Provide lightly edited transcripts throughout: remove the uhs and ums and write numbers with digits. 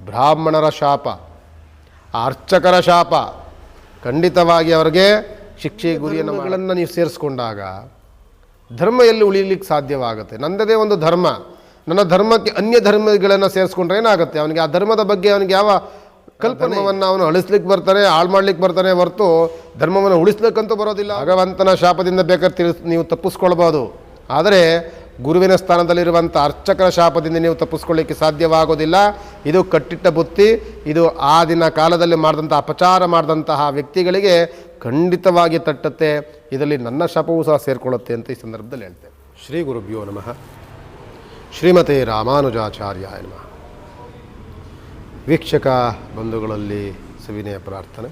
ಬ್ರಾಹ್ಮಣರ ಶಾಪ, ಅರ್ಚಕರ ಶಾಪ, ಖಂಡಿತವಾಗಿ ಅವರಿಗೆ ಶಿಕ್ಷೆ ಗುರಿಯನ್ನು ನೀವು ಸೇರಿಸ್ಕೊಂಡಾಗ ಧರ್ಮ ಎಲ್ಲಿ ಉಳಿಲಿಕ್ಕೆ ಸಾಧ್ಯವಾಗುತ್ತೆ? ನನ್ನದೇ ಒಂದು ಧರ್ಮ, ನನ್ನ ಧರ್ಮಕ್ಕೆ ಅನ್ಯ ಧರ್ಮಗಳನ್ನು ಸೇರಿಸ್ಕೊಂಡ್ರೆ ಏನಾಗುತ್ತೆ? ಅವನಿಗೆ ಆ ಧರ್ಮದ ಬಗ್ಗೆ ಅವನಿಗೆ ಯಾವ ಕಲ್ಪನೆಯನ್ನು ಅವನು ಅಳಿಸ್ಲಿಕ್ಕೆ ಬರ್ತಾನೆ, ಹಾಳು ಮಾಡ್ಲಿಕ್ಕೆ ಬರ್ತಾನೆ ಹೊರತು ಧರ್ಮವನ್ನು ಉಳಿಸ್ಲಿಕ್ಕಂತೂ ಬರೋದಿಲ್ಲ. ಭಗವಂತನ ಶಾಪದಿಂದ ಬೇಕಾದ್ರೆ ನೀವು ತಪ್ಪಿಸ್ಕೊಳ್ಬೋದು, ಆದರೆ ಗುರುವಿನ ಸ್ಥಾನದಲ್ಲಿರುವಂಥ ಅರ್ಚಕರ ಶಾಪದಿಂದ ನೀವು ತಪ್ಪಿಸ್ಕೊಳ್ಳಿಕ್ಕೆ ಸಾಧ್ಯವಾಗೋದಿಲ್ಲ. ಇದು ಕಟ್ಟಿಟ್ಟ ಬುತ್ತಿ. ಇದು ಆ ದಿನ ಕಾಲದಲ್ಲಿ ಮಾಡಿದಂಥ ಅಪಚಾರ ಮಾಡಿದಂತಹ ವ್ಯಕ್ತಿಗಳಿಗೆ ಖಂಡಿತವಾಗಿ ತಟ್ಟುತ್ತೆ. ಇದರಲ್ಲಿ ನನ್ನ ಶಾಪವೂ ಸಹ ಸೇರಿಕೊಳ್ಳುತ್ತೆ ಅಂತ ಈ ಸಂದರ್ಭದಲ್ಲಿ ಹೇಳ್ತೇನೆ. ಶ್ರೀ ಗುರುಭ್ಯೋ ನಮಃ. ಶ್ರೀಮತೆ ರಾಮಾನುಜಾಚಾರ್ಯಾಯ ನಮಃ. ವೀಕ್ಷಕ ಬಂಧುಗಳಲ್ಲಿ ಸವಿನಯ ಪ್ರಾರ್ಥನೆ.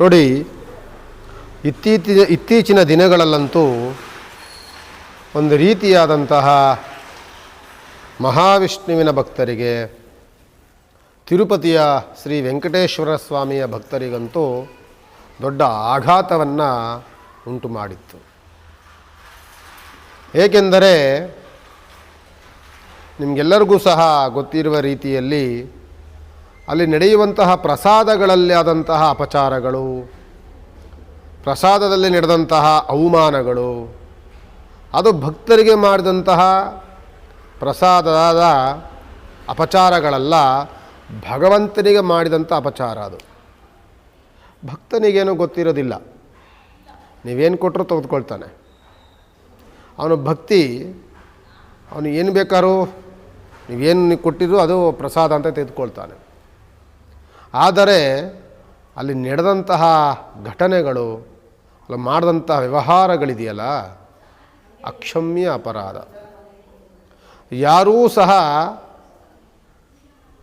ನೋಡಿ, ಇತ್ತೀಚಿನ ದಿನಗಳಲ್ಲಂತೂ ಒಂದು ರೀತಿಯಾದಂತಹ ಮಹಾವಿಷ್ಣುವಿನ ಭಕ್ತರಿಗೆ, ತಿರುಪತಿಯ ಶ್ರೀ ವೆಂಕಟೇಶ್ವರ ಸ್ವಾಮಿಯ ಭಕ್ತರಿಗಂತೂ ದೊಡ್ಡ ಆಘಾತವನ್ನು ಉಂಟು ಮಾಡಿತ್ತು. ಏಕೆಂದರೆ ನಿಮಗೆಲ್ಲರಿಗೂ ಸಹ ಗೊತ್ತಿರುವ ರೀತಿಯಲ್ಲಿ ಅಲ್ಲಿ ನಡೆಯುವಂತಹ ಪ್ರಸಾದಗಳಲ್ಲಿ ಆದಂತಹ ಅಪಚಾರಗಳು, ಪ್ರಸಾದದಲ್ಲಿ ನಡೆದಂತಹ ಅವಮಾನಗಳು, ಅದು ಭಕ್ತರಿಗೆ ಮಾಡಿದಂತಹ ಪ್ರಸಾದದ ಅಪಚಾರಗಳಲ್ಲ, ಭಗವಂತನಿಗೆ ಮಾಡಿದಂಥ ಅಪಚಾರ. ಅದು ಭಕ್ತನಿಗೇನು ಗೊತ್ತಿರೋದಿಲ್ಲ, ನೀವೇನು ಕೊಟ್ಟರು ತೆಗೆದುಕೊಳ್ತಾನೆ. ಅವನು ಭಕ್ತಿ, ಅವನು ಏನು ಬೇಕಾದ್ರೂ ನೀವೇನು ಕೊಟ್ಟಿದ್ರು ಅದು ಪ್ರಸಾದ ಅಂತ ತೆಗೆದುಕೊಳ್ತಾನೆ. ಆದರೆ ಅಲ್ಲಿ ನಡೆದಂತಹ ಘಟನೆಗಳು, ಅಲ್ಲಿ ಮಾಡಿದಂತಹ ವ್ಯವಹಾರಗಳಿದೆಯಲ್ಲ, ಅಕ್ಷಮ್ಯ ಅಪರಾಧ. ಯಾರೂ ಸಹ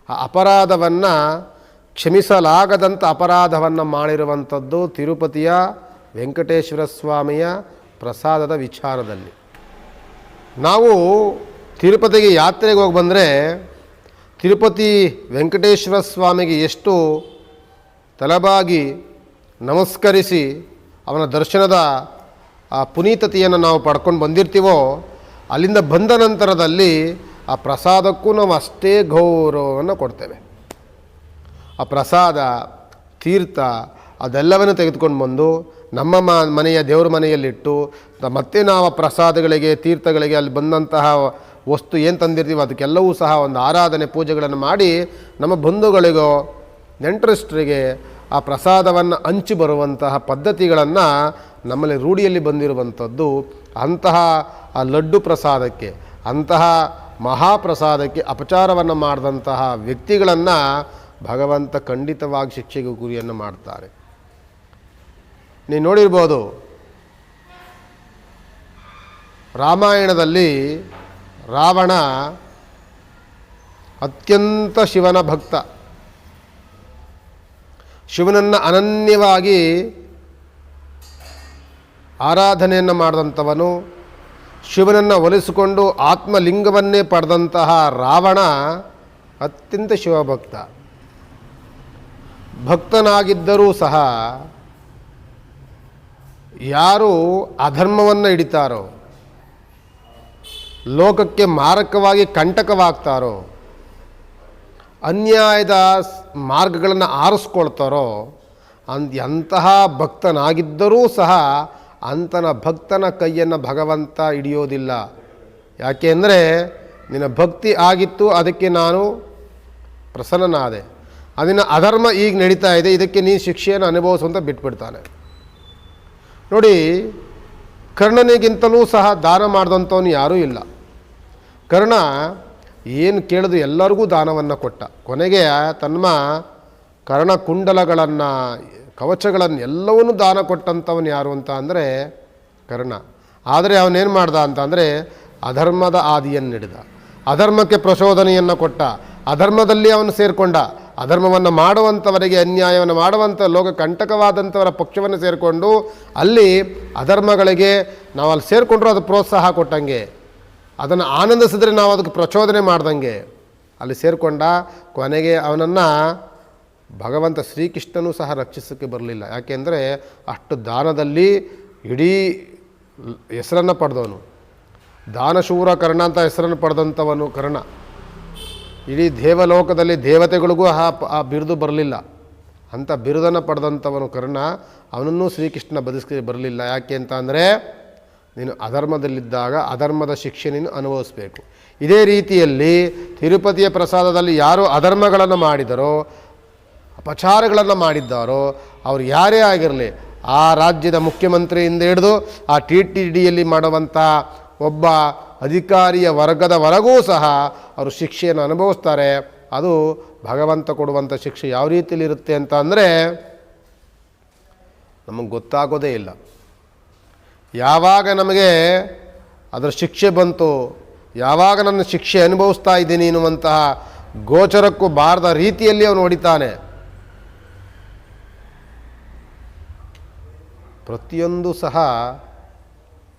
ಆ ಅಪರಾಧವನ್ನು, ಕ್ಷಮಿಸಲಾಗದಂಥ ಅಪರಾಧವನ್ನು ಮಾಡಿರುವಂಥದ್ದು ತಿರುಪತಿಯ ವೆಂಕಟೇಶ್ವರ ಸ್ವಾಮಿಯ ಪ್ರಸಾದದ ವಿಚಾರದಲ್ಲಿ. ನಾವು ತಿರುಪತಿಗೆ ಯಾತ್ರೆಗೆ ಹೋಗಿ ಬಂದರೆ ತಿರುಪತಿ ವೆಂಕಟೇಶ್ವರ ಸ್ವಾಮಿಗೆ ಎಷ್ಟು ತಲೆಬಾಗಿ ನಮಸ್ಕರಿಸಿ ಅವನ ದರ್ಶನದ ಆ ಪುನೀತತೆಯನ್ನು ನಾವು ಪಡ್ಕೊಂಡು ಬಂದಿರ್ತೀವೋ, ಅಲ್ಲಿಂದ ಬಂದ ನಂತರದಲ್ಲಿ ಆ ಪ್ರಸಾದಕ್ಕೂ ನಾವು ಅಷ್ಟೇ ಗೌರವವನ್ನು ಕೊಡ್ತೇವೆ. ಆ ಪ್ರಸಾದ, ತೀರ್ಥ ಅದೆಲ್ಲವನ್ನು ತೆಗೆದುಕೊಂಡು ಬಂದು ನಮ್ಮ ಮನೆಯ ದೇವ್ರ ಮನೆಯಲ್ಲಿಟ್ಟು ಮತ್ತೆ ನಾವು ಆ ಪ್ರಸಾದಗಳಿಗೆ, ತೀರ್ಥಗಳಿಗೆ, ಅಲ್ಲಿ ಬಂದಂತಹ ವಸ್ತು ಏನು ತಂದಿರ್ತೀವೋ ಅದಕ್ಕೆಲ್ಲವೂ ಸಹ ಒಂದು ಆರಾಧನೆ, ಪೂಜೆಗಳನ್ನು ಮಾಡಿ ನಮ್ಮ ಬಂಧುಗಳಿಗೋ ನೆಂಟರಿಷ್ಟರಿಗೆ ಆ ಪ್ರಸಾದವನ್ನು ಹಂಚಿ ಬರುವಂತಹ ಪದ್ಧತಿಗಳನ್ನು ನಮ್ಮಲ್ಲಿ ರೂಢಿಯಲ್ಲಿ ಬಂದಿರುವಂಥದ್ದು. ಅಂತಹ ಆ ಲಡ್ಡು ಪ್ರಸಾದಕ್ಕೆ, ಅಂತಹ ಮಹಾಪ್ರಸಾದಕ್ಕೆ ಅಪಚಾರವನ್ನು ಮಾಡಿದಂತಹ ವ್ಯಕ್ತಿಗಳನ್ನು ಭಗವಂತ ಖಂಡಿತವಾಗಿ ಶಿಕ್ಷೆಗೆ ಗುರಿಯನ್ನು ಮಾಡ್ತಾರೆ. ನೀವು ನೋಡಿರ್ಬೋದು, ರಾಮಾಯಣದಲ್ಲಿ ರಾವಣ ಅತ್ಯಂತ ಶಿವನ ಭಕ್ತ. ಶಿವನನ್ನು ಅನನ್ಯವಾಗಿ ಆರಾಧನೆಯನ್ನು ಮಾಡಿದಂಥವನು, ಶಿವನನ್ನು ಒಲಿಸಿಕೊಂಡು ಆತ್ಮಲಿಂಗವನ್ನೇ ಪಡೆದಂತಹ ರಾವಣ ಅತ್ಯಂತ ಶಿವಭಕ್ತ. ಭಕ್ತನಾಗಿದ್ದರೂ ಸಹ ಯಾರು ಅಧರ್ಮವನ್ನು ಹಿಡಿತಾರೋ, ಲೋಕಕ್ಕೆ ಮಾರಕವಾಗಿ ಕಂಟಕವಾಗ್ತಾರೋ, ಅನ್ಯಾಯದ ಮಾರ್ಗಗಳನ್ನು ಆರಿಸ್ಕೊಳ್ತಾರೋ, ಎಂತಹ ಭಕ್ತನಾಗಿದ್ದರೂ ಸಹ ಅಂತನ ಭಕ್ತನ ಕೈಯನ್ನು ಭಗವಂತ ಹಿಡಿಯೋದಿಲ್ಲ. ಯಾಕೆ ಅಂದರೆ ನಿನ್ನ ಭಕ್ತಿ ಆಗಿತ್ತು, ಅದಕ್ಕೆ ನಾನು ಪ್ರಸನ್ನನಾದೆ. ಅದನ್ನು ಅಧರ್ಮ ಈಗ ನಡೀತಾ ಇದೆ, ಇದಕ್ಕೆ ನೀನು ಶಿಕ್ಷೆಯನ್ನು ಅನುಭವಿಸುವಂತ ಬಿಟ್ಬಿಡ್ತಾನೆ. ನೋಡಿ, ಕರ್ಣನಿಗಿಂತಲೂ ಸಹ ದಾನ ಮಾಡಿದಂಥವನು ಯಾರೂ ಇಲ್ಲ. ಕರ್ಣ ಏನು ಕೇಳಿದ್ರು ಎಲ್ಲರಿಗೂ ದಾನವನ್ನು ಕೊಟ್ಟ. ಕೊನೆಗೆ ತನ್ನ ಕರ್ಣಕುಂಡಲಗಳನ್ನು, ಕವಚಗಳನ್ನು ಎಲ್ಲವನ್ನೂ ದಾನ ಕೊಟ್ಟಂಥವನು ಯಾರು ಅಂತ ಅಂದರೆ ಕರ್ಣ. ಆದರೆ ಅವನೇನು ಮಾಡ್ದ ಅಂತ ಅಂದರೆ ಅಧರ್ಮದ ಆದಿಯನ್ನು ಹಿಡಿದ, ಅಧರ್ಮಕ್ಕೆ ಪ್ರಚೋದನೆಯನ್ನು ಕೊಟ್ಟ, ಅಧರ್ಮದಲ್ಲಿ ಅವನು ಸೇರಿಕೊಂಡ. ಅಧರ್ಮವನ್ನು ಮಾಡುವಂಥವರಿಗೆ, ಅನ್ಯಾಯವನ್ನು ಮಾಡುವಂಥ ಲೋಕ ಕಂಟಕವಾದಂಥವರ ಪಕ್ಷವನ್ನು ಸೇರಿಕೊಂಡು ಅಲ್ಲಿ ಅಧರ್ಮಗಳಿಗೆ ನಾವು ಅಲ್ಲಿ ಸೇರಿಕೊಂಡ್ರೂ ಅದು ಪ್ರೋತ್ಸಾಹ ಕೊಟ್ಟಂಗೆ, ಅದನ್ನು ಆನಂದಿಸಿದ್ರೆ ನಾವು ಅದಕ್ಕೆ ಪ್ರಚೋದನೆ ಮಾಡ್ದಂಗೆ ಅಲ್ಲಿ ಸೇರಿಕೊಂಡ. ಕೊನೆಗೆ ಅವನನ್ನು ಭಗವಂತ ಶ್ರೀಕೃಷ್ಣನೂ ಸಹ ರಕ್ಷಿಸೋಕ್ಕೆ ಬರಲಿಲ್ಲ. ಯಾಕೆಂದರೆ ಅಷ್ಟು ದಾನದಲ್ಲಿ ಇಡೀ ಹೆಸರನ್ನು ಪಡೆದವನು, ದಾನಶೂರ ಕರ್ಣ ಅಂತ ಹೆಸರನ್ನು ಪಡೆದಂಥವನು ಕರ್ಣ. ಇಡೀ ದೇವಲೋಕದಲ್ಲಿ ದೇವತೆಗಳಿಗೂ ಆ ಬಿರುದು ಬರಲಿಲ್ಲ. ಅಂಥ ಬಿರುದನ್ನು ಪಡೆದಂಥವನು ಕರ್ಣ, ಅವನನ್ನೂ ಶ್ರೀಕೃಷ್ಣ ಬರಲಿಲ್ಲ. ಯಾಕೆ ಅಂತ ಅಂದರೆ, ನೀನು ಅಧರ್ಮದಲ್ಲಿದ್ದಾಗ ಅಧರ್ಮದ ಶಿಕ್ಷೆ ನೀನು ಅನುಭವಿಸಬೇಕು. ಇದೇ ರೀತಿಯಲ್ಲಿ ತಿರುಪತಿಯ ಪ್ರಸಾದದಲ್ಲಿ ಯಾರು ಅಧರ್ಮಗಳನ್ನು ಮಾಡಿದರೋ, ಅಪಚಾರಗಳನ್ನು ಮಾಡಿದ್ದಾರೋ, ಅವರು ಯಾರೇ ಆಗಿರಲಿ, ಆ ರಾಜ್ಯದ ಮುಖ್ಯಮಂತ್ರಿಯಿಂದ ಹಿಡಿದು ಆ TTDಯಲ್ಲಿ ಮಾಡುವಂಥ ಒಬ್ಬ ಅಧಿಕಾರಿಯ ವರ್ಗದವರೆಗೂ ಸಹ ಅವರು ಶಿಕ್ಷೆಯನ್ನು ಅನುಭವಿಸ್ತಾರೆ. ಅದು ಭಗವಂತ ಕೊಡುವಂಥ ಶಿಕ್ಷೆ ಯಾವ ರೀತಿಯಲ್ಲಿ ಇರುತ್ತೆ ಅಂತ ಅಂದರೆ ನಮಗೆ ಗೊತ್ತಾಗೋದೇ ಇಲ್ಲ. ಯಾವಾಗ ನಮಗೆ ಅದರ ಶಿಕ್ಷೆ ಬಂತು, ಯಾವಾಗ ನನ್ನ ಶಿಕ್ಷೆ ಅನುಭವಿಸ್ತಾ ಇದ್ದೀನಿ ಎನ್ನುವಂತಹ ಗೋಚರಕ್ಕೂ ಬಾರದ ರೀತಿಯಲ್ಲಿ ಅವನು ಹೊಡಿತಾನೆ. ಪ್ರತಿಯೊಂದು ಸಹ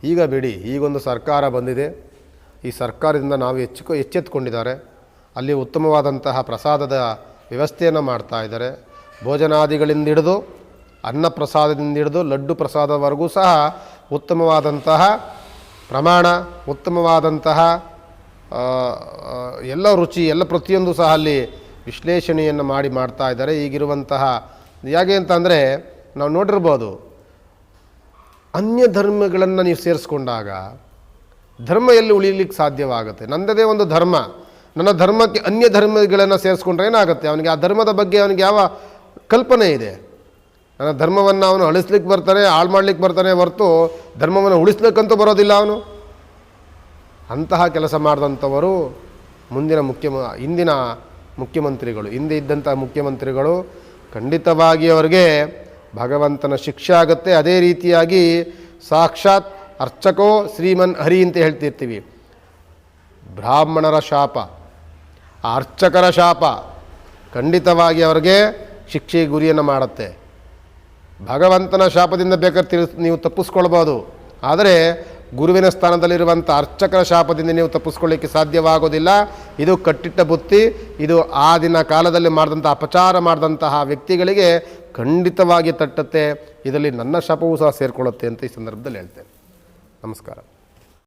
ಈಗ ಬಿಡಿ, ಈಗೊಂದು ಸರ್ಕಾರ ಬಂದಿದೆ. ಈ ಸರ್ಕಾರದಿಂದ ನಾವು ಎಚ್ಚೆತ್ತುಕೊಂಡಿದ್ದಾರೆ. ಅಲ್ಲಿ ಉತ್ತಮವಾದಂತಹ ಪ್ರಸಾದದ ವ್ಯವಸ್ಥೆಯನ್ನು ಮಾಡ್ತಾ ಇದ್ದಾರೆ. ಭೋಜನಾದಿಗಳಿಂದ ಹಿಡಿದು ಅನ್ನ ಪ್ರಸಾದದಿಂದ ಹಿಡಿದು ಲಡ್ಡು ಪ್ರಸಾದವರೆಗೂ ಸಹ ಉತ್ತಮವಾದಂತಹ ಪ್ರಮಾಣ, ಉತ್ತಮವಾದಂತಹ ಎಲ್ಲ ರುಚಿ, ಎಲ್ಲ ಪ್ರತಿಯೊಂದು ಸಹ ಅಲ್ಲಿ ವಿಶ್ಲೇಷಣೆಯನ್ನು ಮಾಡ್ತಾ ಇದ್ದಾರೆ. ಈಗಿರುವಂತಹ ಹೇಗೆ ಅಂತಂದರೆ, ನಾವು ನೋಡಿರ್ಬೋದು, ಅನ್ಯ ಧರ್ಮಗಳನ್ನು ನೀವು ಸೇರಿಸ್ಕೊಂಡಾಗ ಧರ್ಮ ಎಲ್ಲಿ ಉಳಿಲಿಕ್ಕೆ ಸಾಧ್ಯವಾಗುತ್ತೆ? ನನ್ನದೇ ಒಂದು ಧರ್ಮ, ನನ್ನ ಧರ್ಮಕ್ಕೆ ಅನ್ಯ ಧರ್ಮಗಳನ್ನು ಸೇರಿಸ್ಕೊಂಡ್ರೆ ಏನಾಗುತ್ತೆ? ಅವನಿಗೆ ಆ ಧರ್ಮದ ಬಗ್ಗೆ ಅವನಿಗೆ ಯಾವ ಕಲ್ಪನೆ ಇದೆ? ನನ್ನ ಧರ್ಮವನ್ನು ಅವನು ಅಳಿಸ್ಲಿಕ್ಕೆ ಬರ್ತಾನೆ, ಹಾಳು ಮಾಡಲಿಕ್ಕೆ ಬರ್ತಾನೆ ಹೊರತು ಧರ್ಮವನ್ನು ಉಳಿಸ್ಲಿಕ್ಕಂತೂ ಬರೋದಿಲ್ಲ ಅವನು. ಅಂತಹ ಕೆಲಸ ಮಾಡಿದಂಥವರು ಹಿಂದಿನ ಮುಖ್ಯಮಂತ್ರಿಗಳು, ಹಿಂದೆ ಇದ್ದಂಥ ಮುಖ್ಯಮಂತ್ರಿಗಳು, ಖಂಡಿತವಾಗಿ ಅವರಿಗೆ ಭಗವಂತನ ಶಿಕ್ಷೆ ಆಗುತ್ತೆ. ಅದೇ ರೀತಿಯಾಗಿ ಸಾಕ್ಷಾತ್ ಅರ್ಚಕೋ ಶ್ರೀಮನ್ ಹರಿ ಅಂತ ಹೇಳ್ತಿರ್ತೀವಿ. ಬ್ರಾಹ್ಮಣರ ಶಾಪ, ಆ ಅರ್ಚಕರ ಶಾಪ ಖಂಡಿತವಾಗಿ ಅವರಿಗೆ ಶಿಕ್ಷೆಗೆ ಗುರಿಯನ್ನು ಮಾಡುತ್ತೆ. ಭಗವಂತನ ಶಾಪದಿಂದ ಬೇಕಾದ್ರೆ ನೀವು ತಪ್ಪಿಸ್ಕೊಳ್ಬೋದು, ಆದರೆ ಗುರುವಿನ ಸ್ಥಾನದಲ್ಲಿರುವಂಥ ಅರ್ಚಕರ ಶಾಪದಿಂದ ನೀವು ತಪ್ಪಿಸ್ಕೊಳ್ಳಿಕ್ಕೆ ಸಾಧ್ಯವಾಗೋದಿಲ್ಲ. ಇದು ಕಟ್ಟಿಟ್ಟ ಬುತ್ತಿ. ಇದು ಆ ದಿನ ಕಾಲದಲ್ಲಿ ಮಾಡಿದಂಥ ಅಪಚಾರ ಮಾಡಿದಂತಹ ವ್ಯಕ್ತಿಗಳಿಗೆ ಖಂಡಿತವಾಗಿ ತಟ್ಟುತ್ತೆ. ಇದರಲ್ಲಿ ನನ್ನ ಶಾಪವೂ ಸಹ ಸೇರಿಕೊಳ್ಳುತ್ತೆ ಅಂತ ಈ ಸಂದರ್ಭದಲ್ಲಿ ಹೇಳ್ತೇನೆ. ನಮಸ್ಕಾರ.